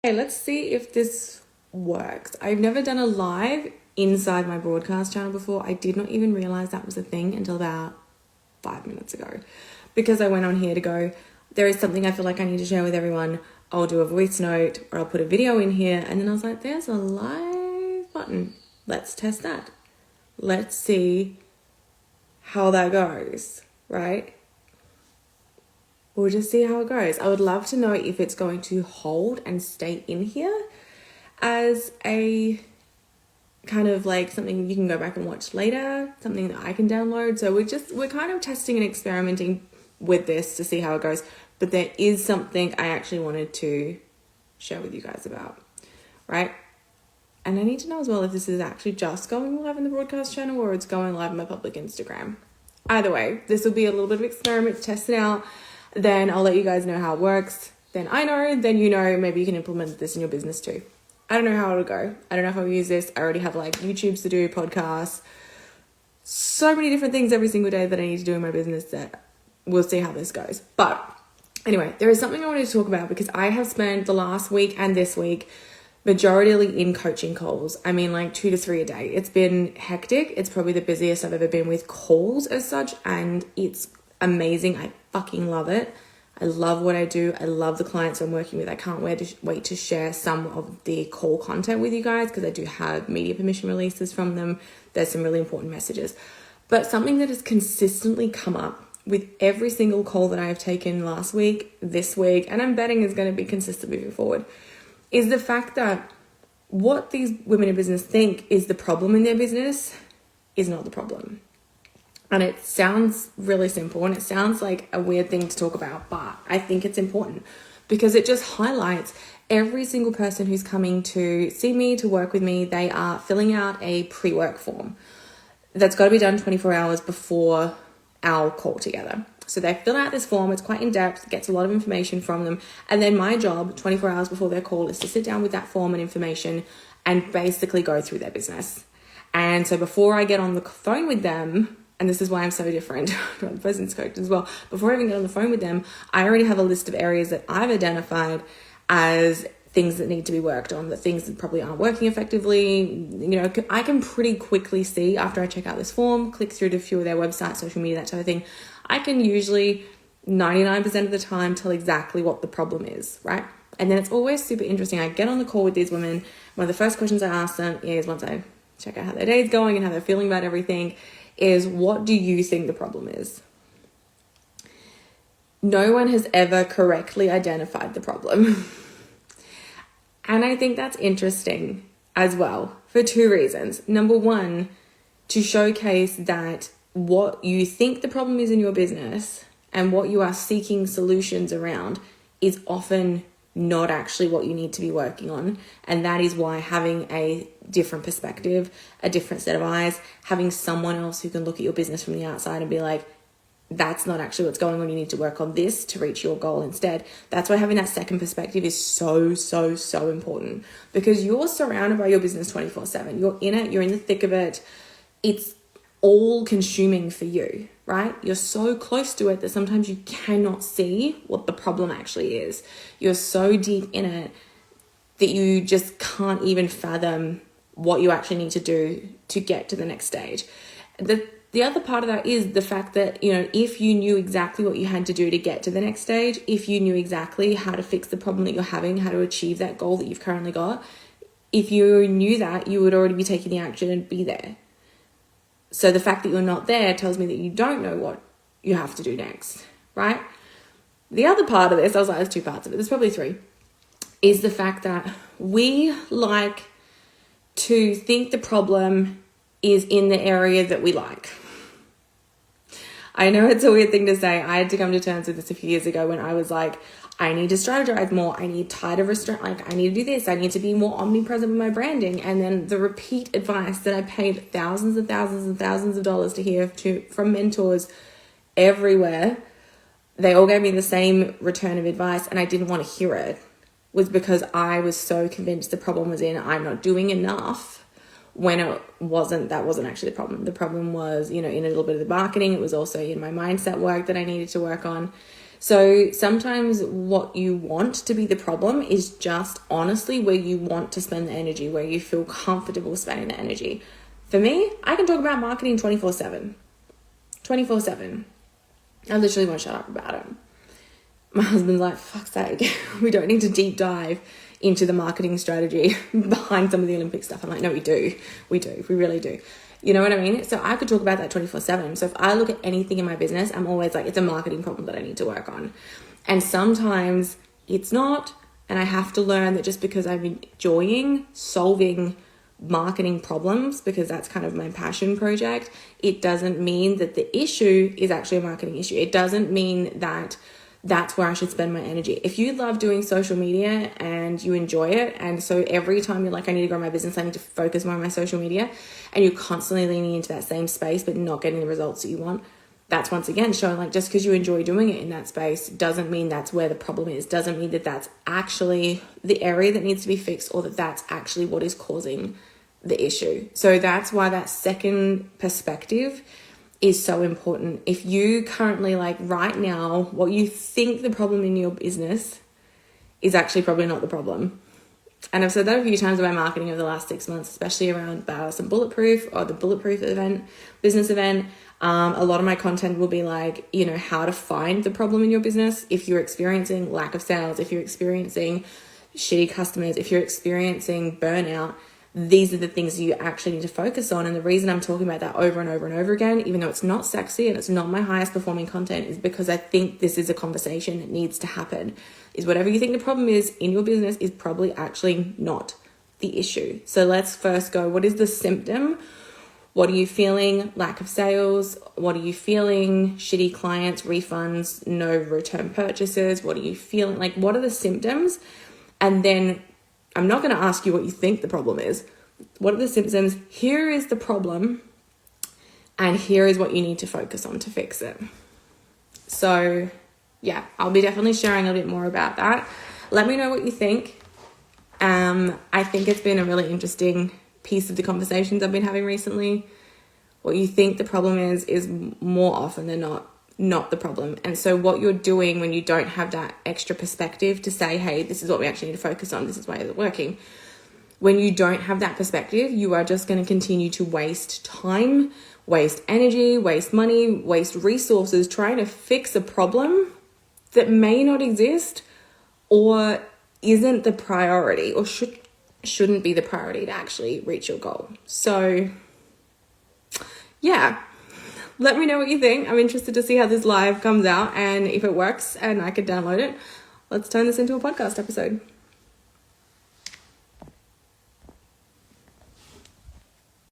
Okay, let's see if this works. I've never done a live inside my broadcast channel before. I did not even realize that was a thing until about 5 minutes ago, because I went on here to go, there is something I feel like I need to share with everyone. I'll do a voice note or I'll put a video in here. And then I was like, there's a live button. Let's test that. Let's see how that goes, right? We'll just see how it goes. I would love to know if it's going to hold and stay in here as a kind of like something you can go back and watch later, something that I can download. So we're kind of testing and experimenting with this to see how it goes. But there is something I actually wanted to share with you guys about, right? And I need to know as well if this is actually just going live in the broadcast channel or it's going live on my public Instagram. Either way, this will be a little bit of experiment to test it out. Then I'll let you guys know how it works. Then I know, then you know, maybe you can implement this in your business too. I don't know how it'll go. I don't know if I'll use this. I already have like YouTubes to do, podcasts, so many different things every single day that I need to do in my business that we'll see how this goes. But anyway, there is something I wanted to talk about because I have spent the last week and this week majority in coaching calls. I mean, like 2 to 3 a day. It's been hectic. It's probably the busiest I've ever been with calls as such, and it's amazing. I fucking love it. I love what I do. I love the clients I'm working with. I can't wait to share some of the call content with you guys because I do have media permission releases from them. There's some really important messages. But something that has consistently come up with every single call that I have taken last week, this week, and I'm betting is going to be consistent moving forward, is the fact that what these women in business think is the problem in their business is not the problem. And it sounds really simple and it sounds like a weird thing to talk about, but I think it's important because it just highlights every single person who's coming to see me, to work with me. They are filling out a pre-work form that's got to be done 24 hours before our call together. So they fill out this form. It's quite in-depth, gets a lot of information from them. And then my job 24 hours before their call is to sit down with that form and information and basically go through their business. And so before I get on the phone with them, and this is why I'm so different from the business coach as well, before I even get on the phone with them, I already have a list of areas that I've identified as things that need to be worked on, the things that probably aren't working effectively. You know, I can pretty quickly see after I check out this form, click through to a few of their websites, social media, that type of thing. I can usually 99% of the time tell exactly what the problem is, right? And then it's always super interesting. I get on the call with these women. One of the first questions I ask them is, once I check out how their day's going and how they're feeling about everything, is what do you think the problem is? No one has ever correctly identified the problem. And I think that's interesting as well for 2 reasons. Number one, to showcase that what you think the problem is in your business and what you are seeking solutions around is often not actually what you need to be working on. And that is why having a different perspective, a different set of eyes, having someone else who can look at your business from the outside and be like, that's not actually what's going on. You need to work on this to reach your goal instead. That's why having that second perspective is so important, because you're surrounded by your business 24/7. You're in it. You're in the thick of it. It's all consuming for you, right? You're so close to it that sometimes you cannot see what the problem actually is. You're so deep in it that you just can't even fathom what you actually need to do to get to the next stage. The other part of that is the fact that, you know, if you knew exactly what you had to do to get to the next stage, if you knew exactly how to fix the problem that you're having, how to achieve that goal that you've currently got, if you knew that, you would already be taking the action and be there. So the fact that you're not there tells me that you don't know what you have to do next, right? The other part of this, I was like, there's 2 parts of it. There's probably 3, is the fact that we like to think the problem is in the area that we like. I know it's a weird thing to say. I had to come to terms with this a few years ago when I was like, I need to strategize more. I need tighter restraint. Like, I need to do this. I need to be more omnipresent with my branding. And then the repeat advice that I paid thousands and thousands and thousands of dollars to hear from mentors everywhere, they all gave me the same return of advice and I didn't want to hear it, was because I was so convinced the problem was in I'm not doing enough, when it wasn't. That wasn't actually the problem. The problem was, you know, in a little bit of the marketing. It was also in my mindset work that I needed to work on. So sometimes what you want to be the problem is just honestly where you want to spend the energy, where you feel comfortable spending the energy. For me, I can talk about marketing 24/7. 24/7. I literally won't shut up about it. My husband's like, fuck's sake, we don't need to deep dive into the marketing strategy behind some of the Olympic stuff. I'm like, no, we do. We really do. You know what I mean? So I could talk about that 24/7. So if I look at anything in my business, I'm always like, it's a marketing problem that I need to work on. And sometimes it's not. And I have to learn that just because I'm enjoying solving marketing problems, because that's kind of my passion project, it doesn't mean that the issue is actually a marketing issue. It doesn't mean that that's where I should spend my energy. If you love doing social media and you enjoy it, and so every time you're like, I need to grow my business, I need to focus more on my social media, and you're constantly leaning into that same space but not getting the results that you want, that's once again showing like just because you enjoy doing it in that space doesn't mean that's where the problem is, doesn't mean that that's actually the area that needs to be fixed, or that that's actually what is causing the issue. So that's why that second perspective is so important. If you currently, like right now, what you think the problem in your business is actually probably not the problem. And I've said that a few times in my marketing over the last 6 months, especially around Badass and Bulletproof, or the Bulletproof event, business event. A lot of my content will be like, you know, how to find the problem in your business. If you're experiencing lack of sales, if you're experiencing shitty customers, if you're experiencing burnout, these are the things you actually need to focus on. And the reason I'm talking about that over and over and over again, even though it's not sexy and it's not my highest performing content, is because I think this is a conversation that needs to happen. Is whatever you think the problem is in your business is probably actually not the issue. So let's first go, what is the symptom? What are you feeling? Lack of sales. What are you feeling? Shitty clients, refunds, no return purchases. What are you feeling? Like, what are the symptoms? And then I'm not going to ask you what you think the problem is. What are the symptoms? Here is the problem, and here is what you need to focus on to fix it. So yeah, I'll be definitely sharing a bit more about that. Let me know what you think. I think it's been a really interesting piece of the conversations I've been having recently. What you think the problem is more often than not the problem. And so what you're doing when you don't have that extra perspective to say, hey, this is what we actually need to focus on, this is why it's working. When you don't have that perspective, you are just going to continue to waste time, waste energy, waste money, waste resources trying to fix a problem that may not exist or isn't the priority, or shouldn't be the priority to actually reach your goal. So yeah, let me know what you think. I'm interested to see how this live comes out, and if it works and I could download it, let's turn this into a podcast episode.